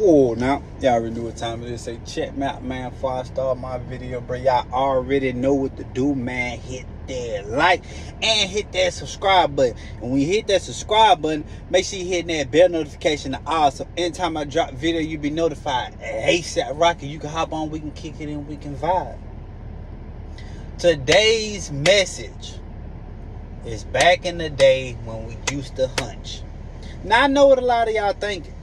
Oh, now y'all already know what time it is. Say check me out, man. Before I start my video, bro, y'all already know what to do, man. Hit that like and hit that subscribe button. And when you hit that subscribe button, make sure you hit that bell notification to all. So anytime I drop video, you be notified. ASAP Rocky, you can hop on. We can kick it in. We can vibe. Today's message is back in the day when we used to hunch. Now I know what a lot of y'all thinking.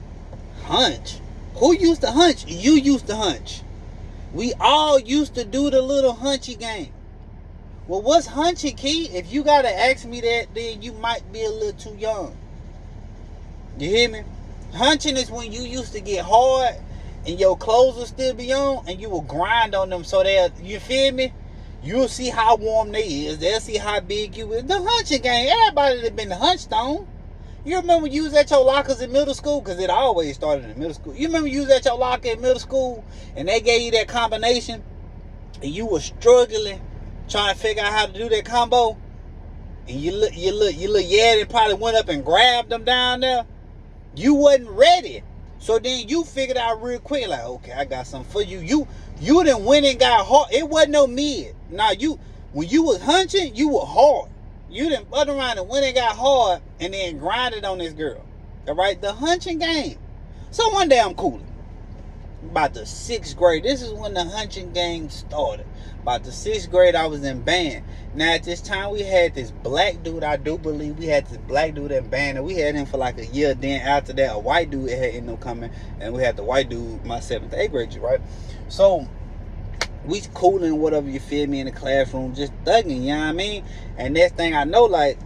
Hunch? Who used to hunch? You used to hunch. We all used to do the little hunchy game. Well, what's hunchy, Key? If you gotta ask me that, then you might be a little too young. You hear me? Hunching is when you used to get hard and your clothes will still be on and you will grind on them so that, you feel me? You'll see how warm they is. They'll see how big you is. The hunching game, everybody that been hunched on. You remember when you was at your lockers in middle school? Because it always started in middle school. You remember you was at your locker in middle school and they gave you that combination and you were struggling trying to figure out how to do that combo, and you look and probably went up and grabbed them down there. You wasn't ready. So then you figured out real quick, like, okay, I got something for you. You done went and got hard. It wasn't no mid. Now when you was hunching, you were hard. You done butt around and went and got hard and then grinded on this girl. All right, the hunching game. So one day I'm cooling. About the 6th grade. This is when the hunching game started. About the 6th grade, I was in band. Now at this time, we had this black dude. I do believe we had this black dude in band, and we had him for like a year. Then after that, a white dude had ended up coming, and we had the white dude my 7th, 8th grade year, right? So we cooling, whatever, you feel me, in the classroom, just thugging, you know what I mean? And next thing I know, like,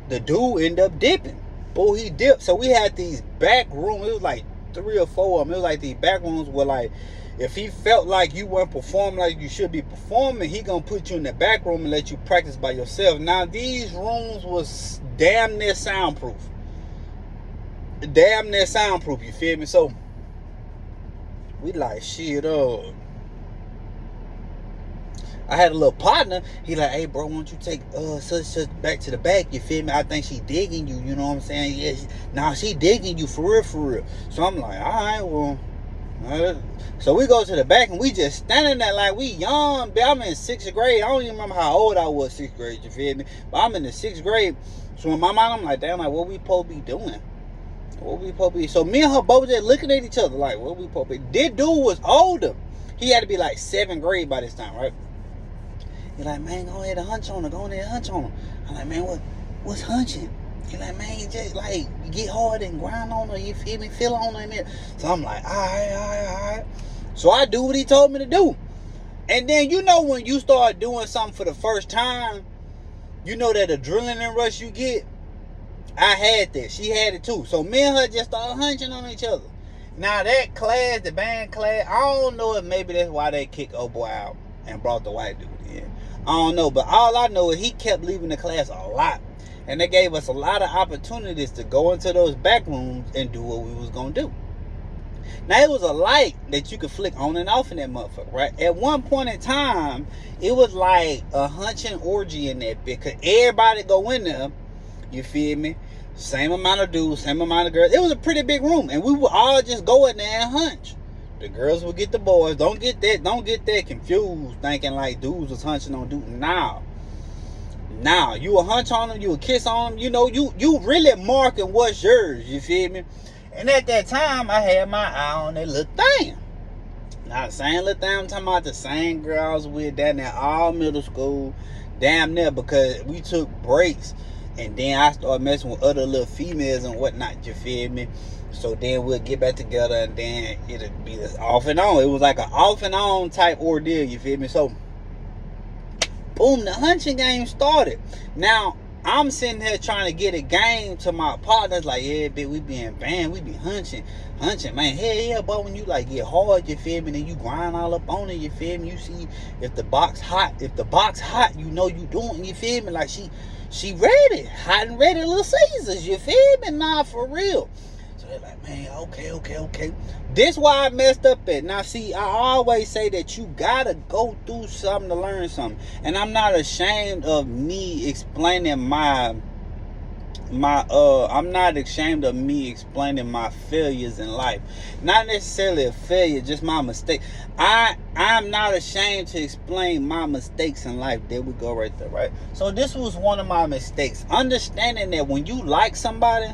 the dude ended up dipping. Boy, he dipped. So we had these back rooms. It was like 3 or 4 of them. It was like these back rooms where, like, if he felt like you weren't performing like you should be performing, he gonna put you in the back room and let you practice by yourself. Now, these rooms was damn near soundproof. Damn near soundproof, you feel me? So we like, shit, I had a little partner. He like, hey, bro, why don't you take such back to the back? You feel me? I think she digging you. You know what I'm saying? Yeah, nah, she digging you for real, for real. So I'm like, all right, well. So we go to the back and we just standing there like we young. I'm in 6th grade. I don't even remember how old I was 6th grade. You feel me? But I'm in the 6th grade. So in my mind, I'm like, damn, like, what we supposed to be doing? What we supposed to be? So me and her both just looking at each other like, what we supposed to be? This dude was older. He had to be like 7th grade by this time, right? He's like, man, go ahead and hunch on her. Go ahead and hunch on her. I'm like, man, what's hunching? He's like, man, just like get hard and grind on her. You feel me? Feel on her. So I'm like, all right. So I do what he told me to do. And then, you know, when you start doing something for the first time, you know that adrenaline rush you get. I had that. She had it too. So me and her just started hunching on each other. Now that class, the band class, I don't know if maybe that's why they kicked old boy out and brought the white dude in. I don't know, but all I know is he kept leaving the class a lot. And they gave us a lot of opportunities to go into those back rooms and do what we was going to do. Now, it was a light that you could flick on and off in that motherfucker, right? At one point in time, it was like a hunching orgy in there because everybody go in there, you feel me? Same amount of dudes, same amount of girls. It was a pretty big room, and we would all just go in there and hunch. The girls would get the boys. Don't get that confused, thinking like dudes was hunching on dudes. Now, you will hunch on them, you will kiss on them. You know, you really marking what's yours, you feel me? And at that time, I had my eye on that little thing. Now, the same little thing, I'm talking about the same girl I was with down there all middle school, damn near, because we took breaks. And then I started messing with other little females and whatnot, you feel me? So then we'll get back together and then it'll be this off and on. It was like an off and on type ordeal, you feel me? So, boom, the hunching game started. Now, I'm sitting here trying to get a game to my partners like, yeah, bitch, we be in band, we be hunching, man. Hell yeah, but when you like get hard, you feel me, then you grind all up on it, you feel me? You see if the box hot, you know you doing, you feel me? Like she ready, hot and ready, Little Caesars, you feel me? Nah, for real. So they're like, man, okay. This why I messed up at. Now, see, I always say that you gotta go through something to learn something. And I'm not ashamed of me explaining my I'm not ashamed of me explaining my failures in life. Not necessarily a failure, just my mistake. I'm not ashamed to explain my mistakes in life. There we go right there, right? So this was one of my mistakes. Understanding that when you like somebody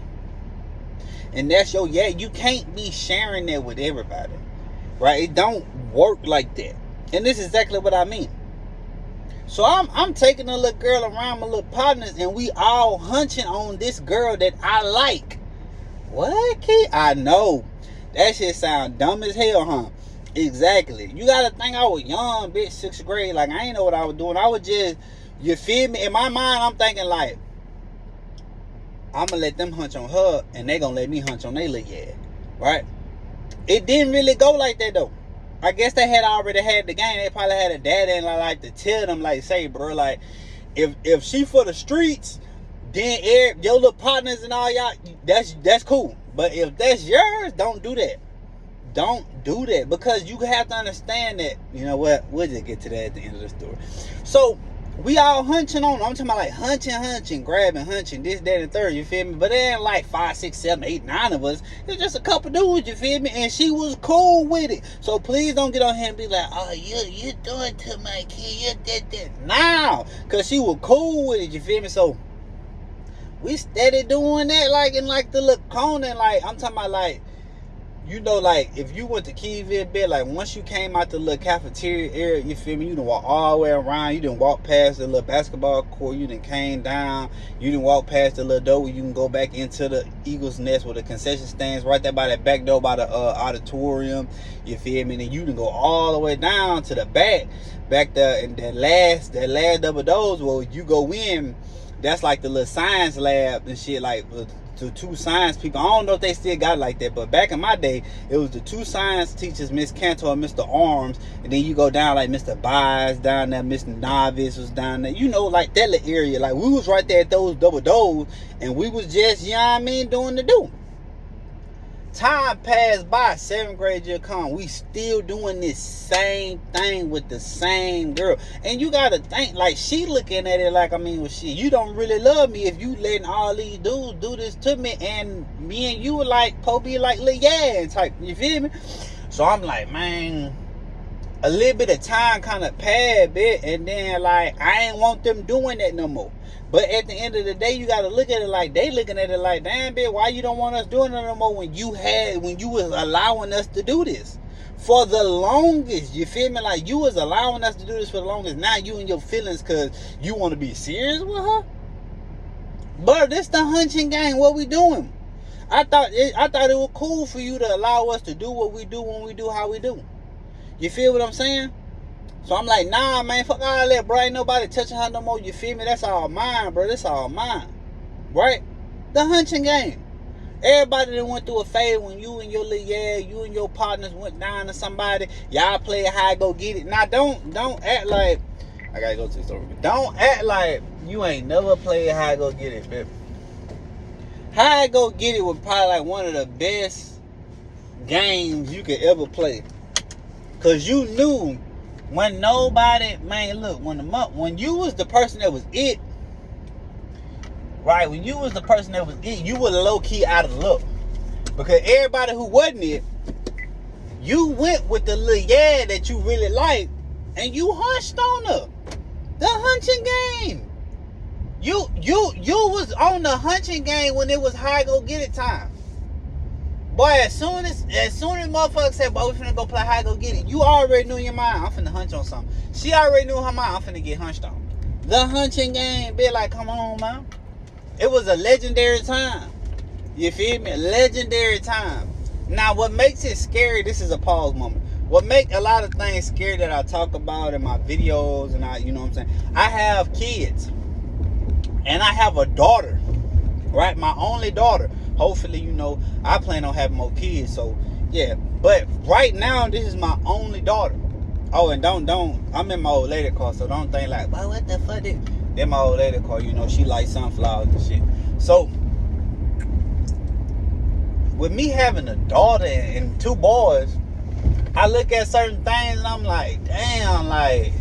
and that's your you can't be sharing that with everybody. Right? It don't work like that. And this is exactly what I mean. So I'm taking a little girl around my little partners, and we all hunching on this girl that I like. What, kid? I know. That shit sound dumb as hell, huh? Exactly. You gotta think I was young, bitch, 6th grade. Like, I ain't know what I was doing. I was just, you feel me? In my mind, I'm thinking like, I'm gonna let them hunch on her, and they gonna let me hunch on they little right? It didn't really go like that, though. I guess they had already had the game. They probably had a dad and like to tell them, like, say, bro, like, if she for the streets, then your little partners and all y'all, that's cool. But if that's yours, don't do that. Don't do that, because you have to understand that, you know what, we'll just get to that at the end of the story. So we all hunching on. I'm talking about like hunching, grabbing, hunching, this, that, and third, you feel me? But it ain't like 5, 6, 7, 8, 9 of us. It's just a couple dudes, you feel me? And she was cool with it. So please don't get on here and be like, oh, you doing to my kid, you did that. Nah, because she was cool with it, you feel me? So we steady doing that, like in like the little corner, like I'm talking about like, you know, like if you went to Keyville, bit, like once you came out the little cafeteria area, you feel me? You done walk all the way around. You done walk past the little basketball court. You done came down. You done walk past the little door where you can go back into the Eagles Nest with the concession stands right there by that back door by the auditorium. You feel me? And you done go all the way down to the back there, and that last double doors where you go in. That's like the little science lab and shit, like to 2 science people. I don't know if they still got it like that, but back in my day, it was the 2 science teachers, Miss Cantor and Mr. Arms, and then you go down like Mr. Byes down there, Mr. Novice was down there, you know, like that little area. Like we was right there at those double doors, and we was just, you know what I mean, doing the do. Time passed by, 7th grade year come, we still doing this same thing with the same girl. And you gotta think, like, she looking at it like, I mean, well, shit, you don't really love me if you letting all these dudes do this to me, and me and you were like, be like, yeah, type, you feel me? So I'm like, man, a little bit of time kind of passed, bit, and then like, I ain't want them doing that no more. But at the end of the day, you gotta look at it like they looking at it like, damn, bitch, why you don't want us doing it no more when you was allowing us to do this for the longest? You feel me? Like you was allowing us to do this for the longest. Now you and your feelings because you want to be serious with her. But this the hunching game. What we doing? I thought it was cool for you to allow us to do what we do when we do how we do. You feel what I'm saying? So I'm like, nah, man, fuck all that, bro. Ain't nobody touching her no more. You feel me? That's all mine, bro. That's all mine. Right? The hunching game. Everybody that went through a phase when you and your little you and your partners went down to somebody. Y'all play high, go get it. Now, don't act like, I gotta go to the story. Don't act like you ain't never played high, go get it, baby. High, go get it was probably like one of the best games you could ever play. Because you knew when nobody, man, look, when you was the person that was it, right? When you was the person that was it, you were low-key out of luck. Because everybody who wasn't it, you went with the little that you really liked, and you hunched on her. The hunching game. You was on the hunching game when it was high go get it time. Boy, as soon as motherfuckers said, boy, we finna go play high, go get it, you already knew in your mind, I'm finna hunch on something. She already knew in her mind, I'm finna get hunched on. The hunching game, be like, come on, man. It was a legendary time. You feel me? A legendary time. Now, what makes it scary, this is a pause moment. What make a lot of things scary that I talk about in my videos, and you know what I'm saying? I have kids. And I have a daughter. Right? My only daughter. Hopefully, you know, I plan on having more kids, so yeah. But right now, this is my only daughter. Oh, and don't, I'm in my old lady car, so don't think like, boy, what the fuck is that? My old lady car, you know, she likes sunflowers and shit. So, with me having a daughter and 2 boys, I look at certain things and I'm like, damn, like,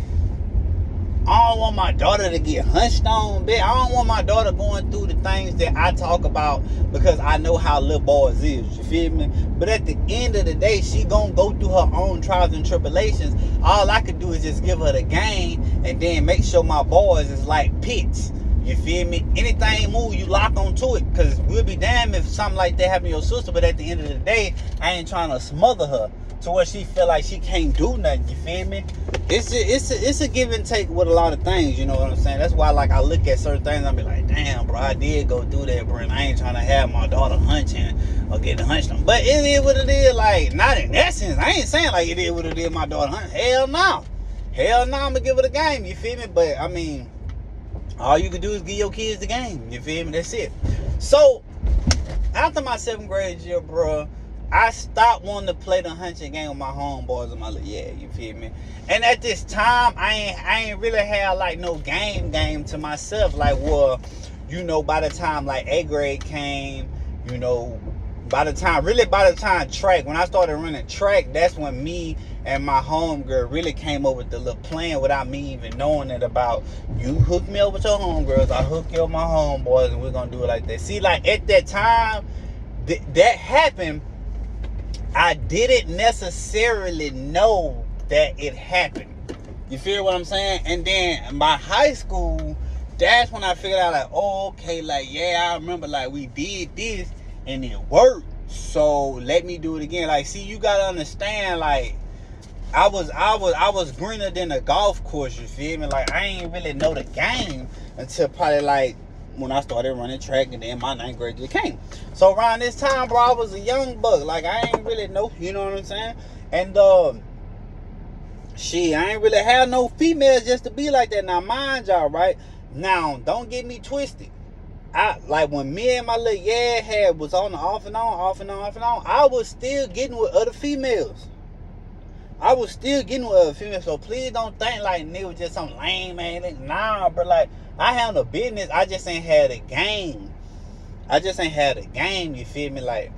I don't want my daughter to get hunched on, bitch. I don't want my daughter going through the things that I talk about because I know how little boys is, you feel me? But at the end of the day, she gonna go through her own trials and tribulations. All I could do is just give her the game and then make sure my boys is like pits. You feel me? Anything move, you lock onto it. Because we'll be damned if something like that happen to your sister. But at the end of the day, I ain't trying to smother her to where she feel like she can't do nothing. You feel me? It's a give and take with a lot of things. You know what I'm saying? That's why, like, I look at certain things and I be like, damn, bro, I did go through that, bro. And I ain't trying to have my daughter hunching or getting hunched on. But it is what it is. Like, not in that sense. I ain't saying like it is what it is, my daughter hunching. Hell no. Hell no, I'm going to give it a game. You feel me? But, I mean, all you can do is give your kids the game. You feel me? That's it. So, after my 7th grade year, bro, I stopped wanting to play the Hunchin Game with my homeboys and my little, yeah, you feel me? And at this time, I ain't really had, like, no game to myself. Like, well, you know, by the time, like, 8th grade came, you know, by the time track, when I started running track, that's when me and my homegirl really came up with the little plan without me even knowing it about, you hook me up with your homegirls, I hook you up with my homeboys, and we're going to do it like that. See, like, at that time, that happened, I didn't necessarily know that it happened. You feel what I'm saying? And then my high school, that's when I figured out, like, oh, okay, like, yeah, I remember, like, we did this, and it worked, so let me do it again. Like, see, you gotta understand, like, I was greener than a golf course, you feel me? Like, I ain't really know the game until probably, like, when I started running track, and then my 9th grade year came. So around this time, bro, I was a young buck. Like, I ain't really know, you know what I'm saying? And shit, I ain't really have no females just to be like that. Now, mind y'all, right? Now, don't get me twisted. Like, when me and my little had was on the off and on, I was still getting with other females. So please don't think like nigga was just some lame man. Nah, bro, like, I handle business. I just ain't had a game. You feel me? Like,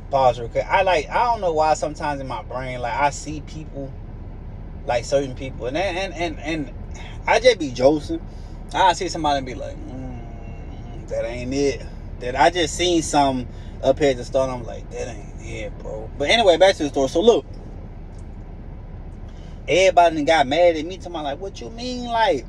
pause real quick. I don't know why sometimes in my brain, like, I see people, like certain people, and I just be joking. I see somebody and be like, that ain't it. That I just seen some up here at the store, and I'm like, that ain't it, bro. But anyway, back to the story. So look, everybody done got mad at me, talking about, like, what you mean, like,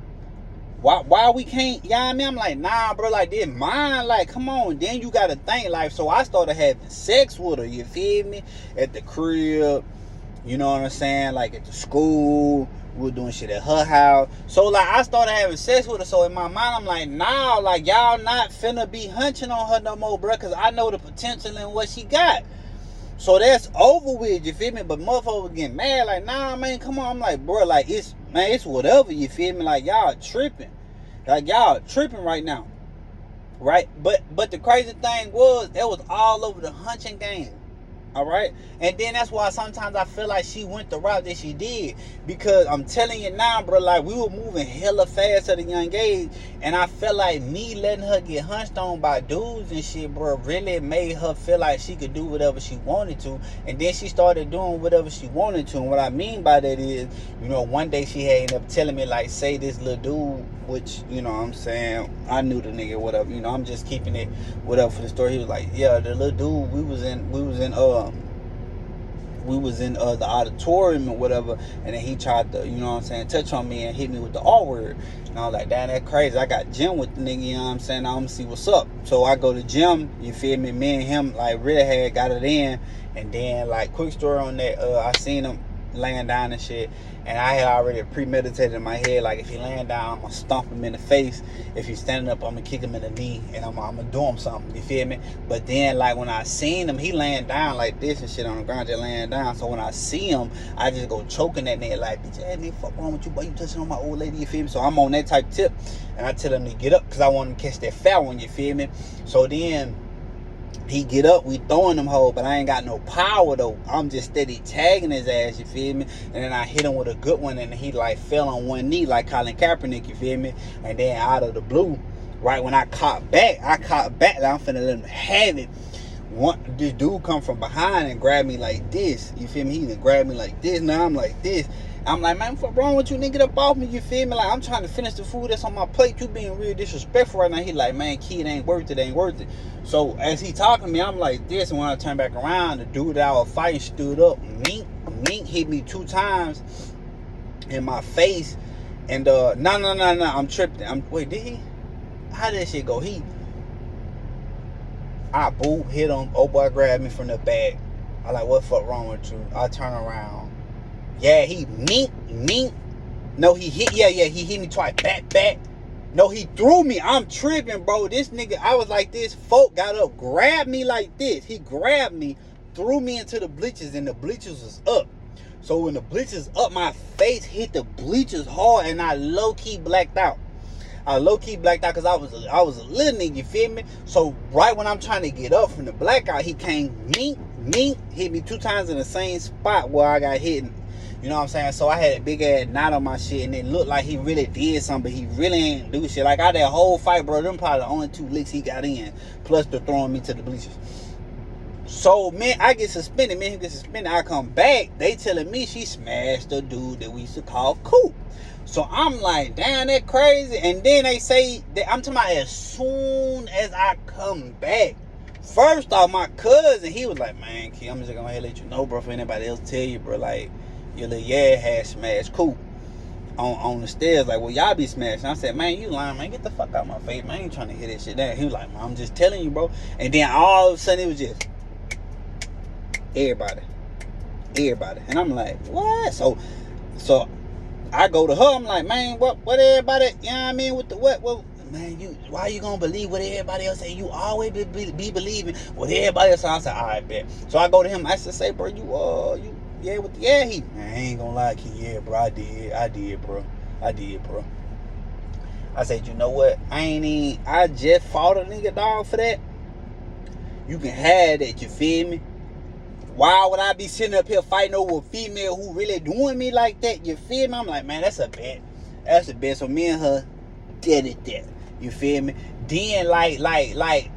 why we can't, you know what I mean? I'm like, nah, bro, like, this mine, like, come on. Then you gotta think, like, so I started having sex with her, you feel me? At the crib, you know what I'm saying? Like, at the school, we were doing shit at her house. So, like, I started having sex with her. So, in my mind, I'm like, nah, like, y'all not finna be hunching on her no more, bro, because I know the potential in what she got. So, that's over with, you feel me? But motherfuckers getting mad, like, nah, man, come on. I'm like, bro, like, it's whatever, you feel me? Like, y'all tripping. Like, y'all tripping right now. Right? But the crazy thing was, it was all over the Hunchin Game. All right, and then that's why sometimes I feel like she went the route that she did, because I'm telling you now, bro, like, we were moving hella fast at a young age, and I felt like me letting her get hunched on by dudes and shit, bro, really made her feel like she could do whatever she wanted to, and then she started doing whatever she wanted to. And what I mean by that is, you know, one day she had ended up telling me, like, say this little dude, which, you know what I'm saying, I knew the nigga, whatever, you know, I'm just keeping it whatever for the story. He was like, yeah, the little dude, we was in the auditorium or whatever, and then he tried to, you know what I'm saying, touch on me and hit me with the R word. And I was like, damn, that's crazy. I got gym with the nigga, you know what I'm saying? I'm gonna see what's up. So I go to gym, you feel me? Me and him, like, really had got it in. And then, like, quick story on that, I seen him laying down and shit, and I had already premeditated in my head, like, if he laying down, I'm gonna stomp him in the face. If he's standing up, I'm gonna kick him in the knee, and I'm gonna do him something, you feel me? But then, like, when I seen him, he laying down like this and shit on the ground, just laying down. So when I see him, I just go choking that nigga, like, bitch ass nigga, fuck wrong with you, boy, you touching on my old lady, you feel me? So I'm on that type tip, and I tell him to get up, because I want him to catch that foul one, you feel me? So then he get up, we throwing them hoes, but I ain't got no power though. I'm just steady tagging his ass, you feel me? And then I hit him with a good one, and he like fell on one knee like Colin Kaepernick, you feel me? And then out of the blue, right when I caught back, like I'm finna let him have it. this dude come from behind and grab me like this. You feel me? He done grab me like this. Now I'm like this. I'm like, man, what's wrong with you, nigga? Get up off me. You feel me? Like, I'm trying to finish the food that's on my plate. You being real disrespectful right now. He like, man, kid, ain't worth it. Ain't worth it. So as he talking to me, I'm like this. And when I turn back around, the dude that I was fighting stood up. Mink hit me 2 times in my face. And no, I'm tripping. Wait, did he? How did that shit go? I hit him. Oh boy, grabbed me from the back. I like, what the fuck wrong with you? I turn around. Yeah, he mink. No, he hit. Yeah, he hit me twice. Back. No, he threw me. I'm tripping, bro. This nigga, I was like this. Folk got up, grabbed me like this. He grabbed me, threw me into the bleachers, and the bleachers was up. So when the bleachers up, my face hit the bleachers hard, and I low-key blacked out. Because I was a little nigga, you feel me? So right when I'm trying to get up from the blackout, he came mink, hit me 2 times in the same spot where I got hit. You know what I'm saying? So I had a big ass knot on my shit, and it looked like he really did something, but he really ain't do shit. Like, out that whole fight, bro, them probably the only 2 licks he got in, plus the throwing me to the bleachers. So, man, I get suspended. He gets suspended. I come back. They telling me she smashed the dude that we used to call Coop. So I'm like, damn, that crazy. And then they say, I'm talking about as soon as I come back. First off, my cousin, he was like, man, kid, I'm just going to let you know, bro, for anybody else tell you, bro, like, your little had smashed Coop on the stairs. Like, well, y'all be smashing. I said, man, you lying, man. Get the fuck out of my face, man. I ain't trying to hear that shit down. He was like, man, I'm just telling you, bro. And then all of a sudden, it was just everybody. And I'm like, what? So I go to her. I'm like, man, what everybody, you know what I mean? With the what? Man, why you gonna believe what everybody else say? You always be believing what everybody else say. I said, all right, bet. So I go to him. I said, say, bro, you yeah, man, I ain't gonna lie, kid. Yeah, bro, I did, bro. I said, you know what? I just fought a nigga, dog, for that. You can have that, you feel me? Why would I be sitting up here fighting over a female who really doing me like that? You feel me? I'm like, man, that's a bet. So me and her did it there. You feel me? Then, like,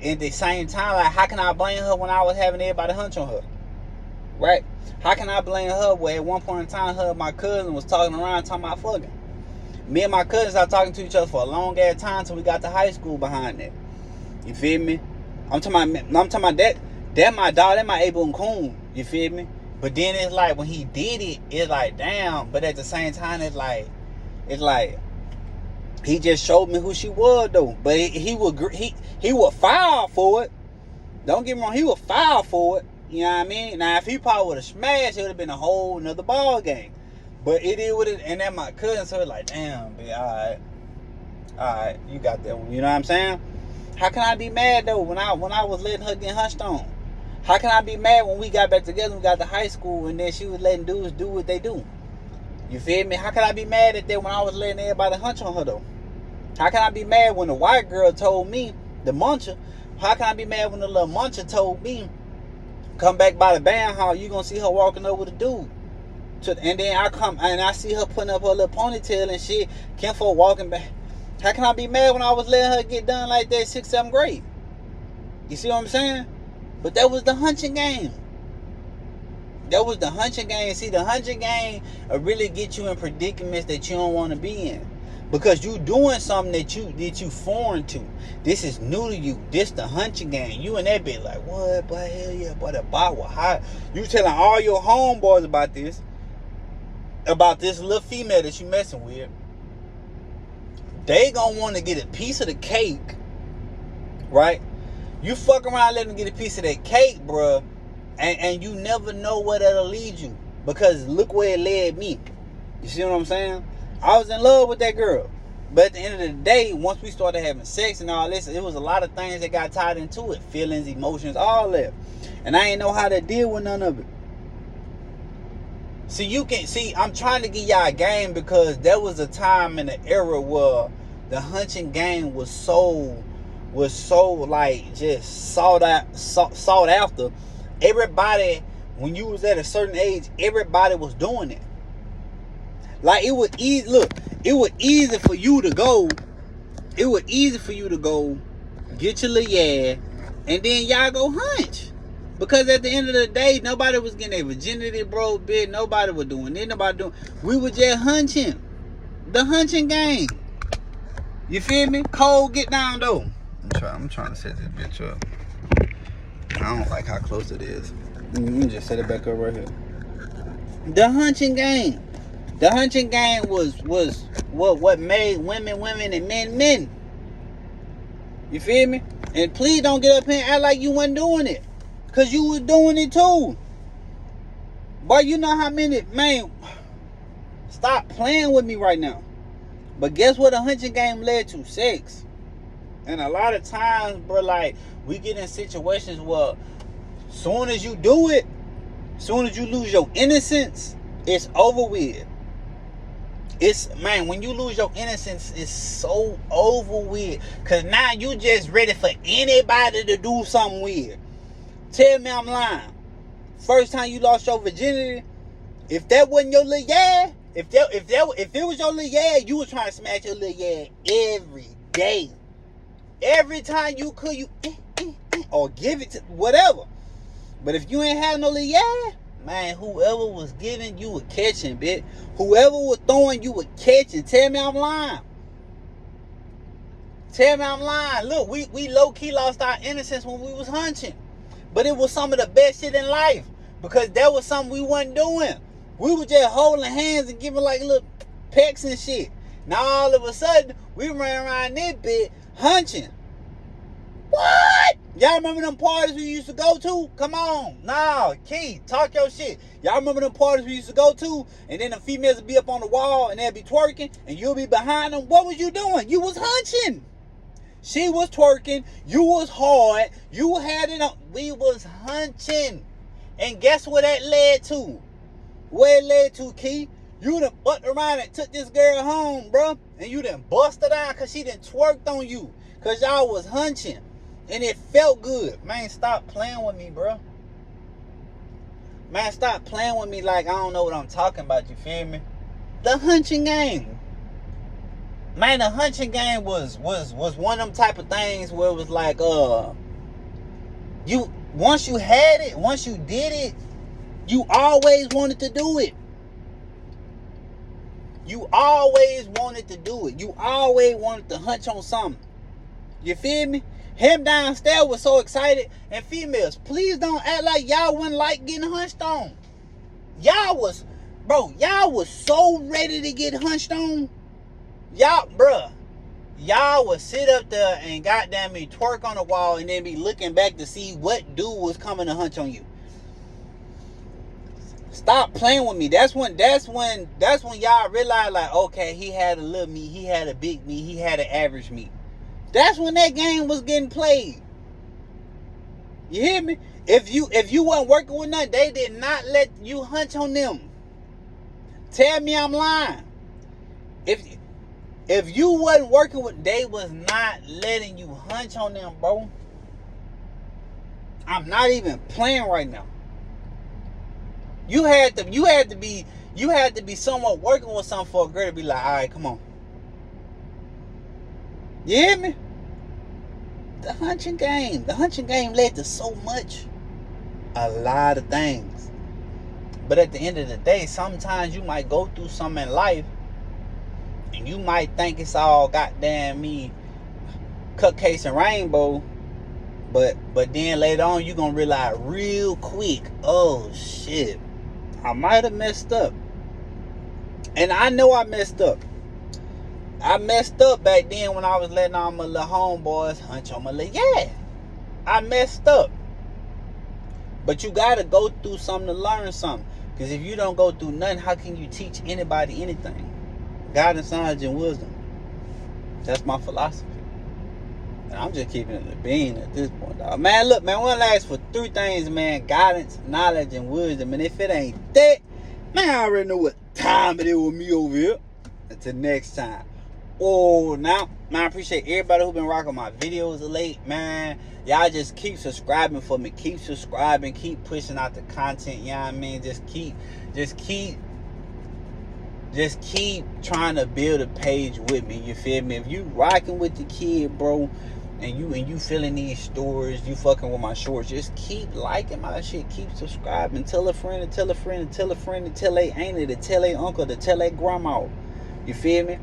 at the same time, like, how can I blame her when I was having everybody hunch on her? Right? How can I blame her where at one point in time, her and my cousin was talking around talking about fucking? Me and my cousin started talking to each other for a long ass time till we got to high school behind that. You feel me? I'm talking about that my dog, that my Abel and Coon. You feel me? But then it's like when he did it, it's like damn. But at the same time, it's like he just showed me who she was though. But he would file for it. Don't get me wrong, he would file for it. You know what I mean? Now if he probably would have smashed, it would have been a whole nother ball game. But it is what it, and then my cousin, so it's like damn, bitch, alright, you got that one. You know what I'm saying? How can I be mad though when I was letting her get hunched on? How can I be mad when we got back together, we got to high school, and then she was letting dudes do what they do? You feel me? How can I be mad at that when I was letting everybody hunch on her, though? How can I be mad when the white girl told me, the muncher, how can I be mad when the little muncher told me, come back by the band hall, you gonna see her walking over the dude? And then I come, and I see her putting up her little ponytail and shit, Kenfo walking back. How can I be mad when I was letting her get done like that 6th, 7th grade? You see what I'm saying? But that was the Hunchin Game. See, the Hunchin Game will really get you in predicaments that you don't want to be in. Because you doing something that you foreign to. This is new to you. This the Hunchin Game. You and that bitch like, what? But hell yeah, but the bar was hot. You telling all your homeboys about this little female that you messing with. They gonna want to get a piece of the cake, right? You fuck around letting them get a piece of that cake, bruh, and you never know where that'll lead you. Because look where it led me. You see what I'm saying? I was in love with that girl. But at the end of the day, once we started having sex and all this, it was a lot of things that got tied into it. Feelings, emotions, all that. And I ain't know how to deal with none of it. I'm trying to get y'all a game because there was a time in the era where the Hunchin Game was so like just sought after. Everybody, when you was at a certain age, everybody was doing it. Like it was easy. Look, it was easy for you to go. Get your little and then y'all go hunch. Because at the end of the day, nobody was getting their virginity, bro, bitch. Nobody was doing it. Nobody doing. We were just hunching. The Hunchin Game. You feel me? Cole, get down though. I'm trying to set this bitch up. I don't like how close it is. Let me just set it back up right here. The Hunchin Game. The Hunchin Game was what made women and men. You feel me? And please don't get up here and act like you wasn't doing it. Cause you was doing it too. Boy, you know how many, man, stop playing with me right now. But guess what a Hunchin Game led to? Sex. And a lot of times, bro, like, we get in situations where soon as you do it, soon as you lose your innocence, it's over with. It's, man, when you lose your innocence, it's so over with. Because now you just ready for anybody to do something weird. Tell me I'm lying. First time you lost your virginity, if that wasn't your little yeah, if it was your little yeah, you was trying to smash your little yeah every day. Every time you could, you or give it to whatever. But if you ain't had no little yeah, man, whoever was giving, you were catching, bitch. Whoever was throwing, you were catching. Tell me I'm lying. Tell me I'm lying. Look, we low-key lost our innocence when we was hunching. But it was some of the best shit in life. Because that was something we wasn't doing. We were just holding hands and giving like little pecks and shit. Now all of a sudden, we ran around this bit hunching. What? Y'all remember them parties we used to go to? Come on. Nah, Key, talk your shit. Y'all remember them parties we used to go to? And then the females would be up on the wall and they'd be twerking and you'll be behind them. What was you doing? You was hunching. She was twerking. You was hard. You had it on. We was hunching. And guess what that led to? Where it led to, Key? You done bucked around and took this girl home, bro. And you done busted out because she done twerked on you. Because y'all was hunching. And it felt good. Man, stop playing with me, bro. Man, stop playing with me like I don't know what I'm talking about. You feel me? The Hunchin Game. Man, the Hunchin Game was one of them type of things where it was like, you once you had it, once you did it, you always wanted to do it. You always wanted to do it. You always wanted to hunch on something. You feel me? Him downstairs was so excited. And females, please don't act like y'all wouldn't like getting hunched on. Y'all was so ready to get hunched on. Y'all would sit up there and goddamn me twerk on the wall and then be looking back to see what dude was coming to hunch on you. Stop playing with me. That's when y'all realize like, okay, he had a little meat, he had a big meat, he had an average meat. That's when that game was getting played. You hear me? If you wasn't working with nothing, they did not let you hunch on them. Tell me I'm lying. If you wasn't working with, they was not letting you hunch on them, bro. I'm not even playing right now. You had to be someone working with something for a girl to be like, all right, come on. You hear me? The Hunchin Game. The Hunchin Game led to so much. A lot of things. But at the end of the day, sometimes you might go through something in life and you might think it's all goddamn me cupcakes and rainbow. But then later on you're going to realize real quick, oh shit, I might have messed up. And I know I messed up. I messed up back then when I was letting all my little homeboys hunch on my little yeah. I messed up. But you gotta go through something to learn something. Because if you don't go through nothing, how can you teach anybody anything? Guidance, knowledge, and wisdom. That's my philosophy. And I'm just keeping it a bean at this point, dog. Man, look, man, one last for three things, man. Guidance, knowledge, and wisdom. And if it ain't that, man, I already know what time it is with me over here. Until next time. Oh, now, man, I appreciate everybody who been rocking my videos late, man. Y'all just keep subscribing for me. Keep subscribing. Keep pushing out the content. You know what I mean? Just keep trying to build a page with me. You feel me? If you rocking with the kid, bro, and you feeling these stories, you fucking with my shorts, just keep liking my shit, keep subscribing, tell a friend and tell a friend and tell a friend and tell a auntie to tell a uncle to tell a grandma. You feel me?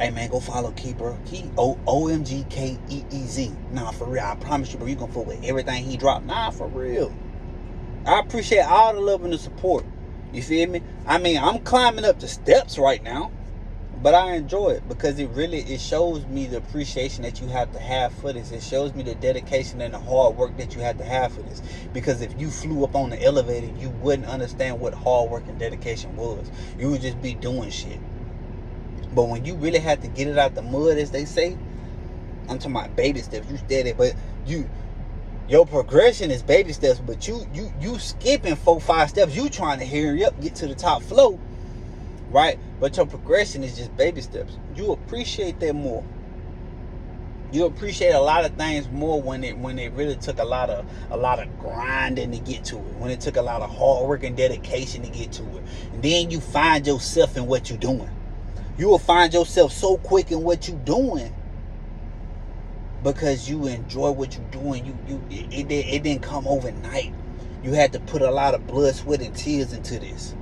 Hey man, go follow Key, bro. Key OMGKEEZ. Nah, for real, I promise you, bro, you gonna fuck with everything he dropped. Nah, for real. I appreciate all the love and the support. You feel me? I mean, I'm climbing up the steps right now, but I enjoy it because it shows me the appreciation that you have to have for this. It shows me the dedication and the hard work that you have to have for this. Because if you flew up on the elevator, you wouldn't understand what hard work and dedication was. You would just be doing shit. But when you really have to get it out the mud, as they say, I'm talking about baby steps. You steady, but your progression is baby steps. But you skipping 4-5 steps. You trying to hurry up, get to the top flow, right? But your progression is just baby steps. You appreciate that more. You appreciate a lot of things more when it really took a lot of grinding to get to it. When it took a lot of hard work and dedication to get to it. And then you find yourself in what you're doing. You will find yourself so quick in what you're doing because you enjoy what you're doing. It didn't come overnight. You had to put a lot of blood, sweat, and tears into this.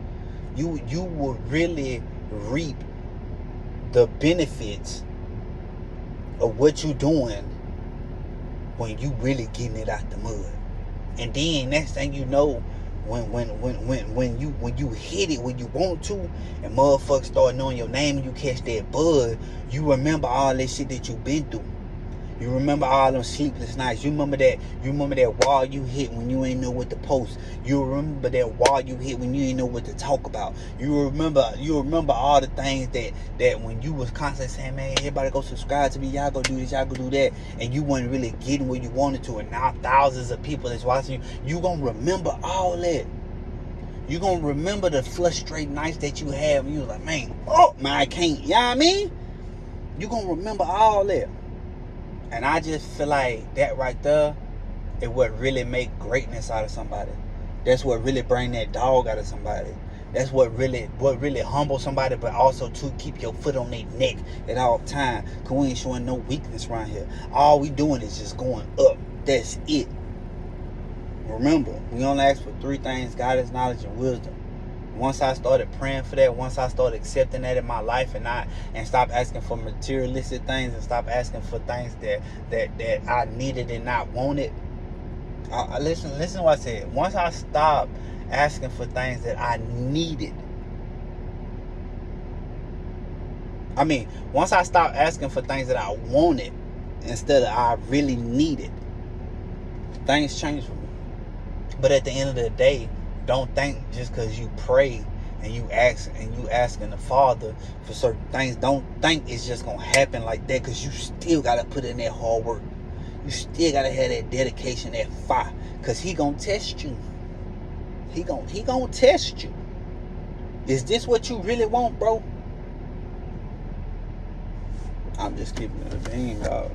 You will really reap the benefits of what you're doing when you really getting it out the mud. And then next thing you know, when you hit it when you want to, and motherfuckers start knowing your name and you catch that buzz, you remember all that shit that you've been through. You remember all them sleepless nights. You remember that wall you hit when you ain't know what to post. You remember that wall you hit when you ain't know what to talk about. You remember all the things that when you was constantly saying, man, everybody go subscribe to me, y'all go do this, y'all go do that, and you wasn't really getting where you wanted to, and now thousands of people that's watching you. You gonna remember all that. You gonna remember the frustrating nights that you had when you was like, man, I can't. You know what I mean? You gonna remember all that. And I just feel like that right there is what really make greatness out of somebody. That's what really bring that dog out of somebody. That's what really humble somebody, but also to keep your foot on their neck at all time. Cause we ain't showing no weakness around here. All we doing is just going up. That's it. Remember, we only ask for 3 things: guidance, knowledge, and wisdom. Once I started praying for that, once I started accepting that in my life, and stop asking for materialistic things and stop asking for things that I needed and not wanted. Listen to what I said. Once I stopped asking for things that I needed, once I stopped asking for things that I wanted instead of I really needed, things changed for me. But at the end of the day, don't think just because you pray and you asking the Father for certain things, don't think it's just gonna happen like that, because you still gotta put in that hard work. You still gotta have that dedication, that fire, because he gonna test you. He gonna test you. Is this what you really want, bro? I'm just keeping it a bean, dog.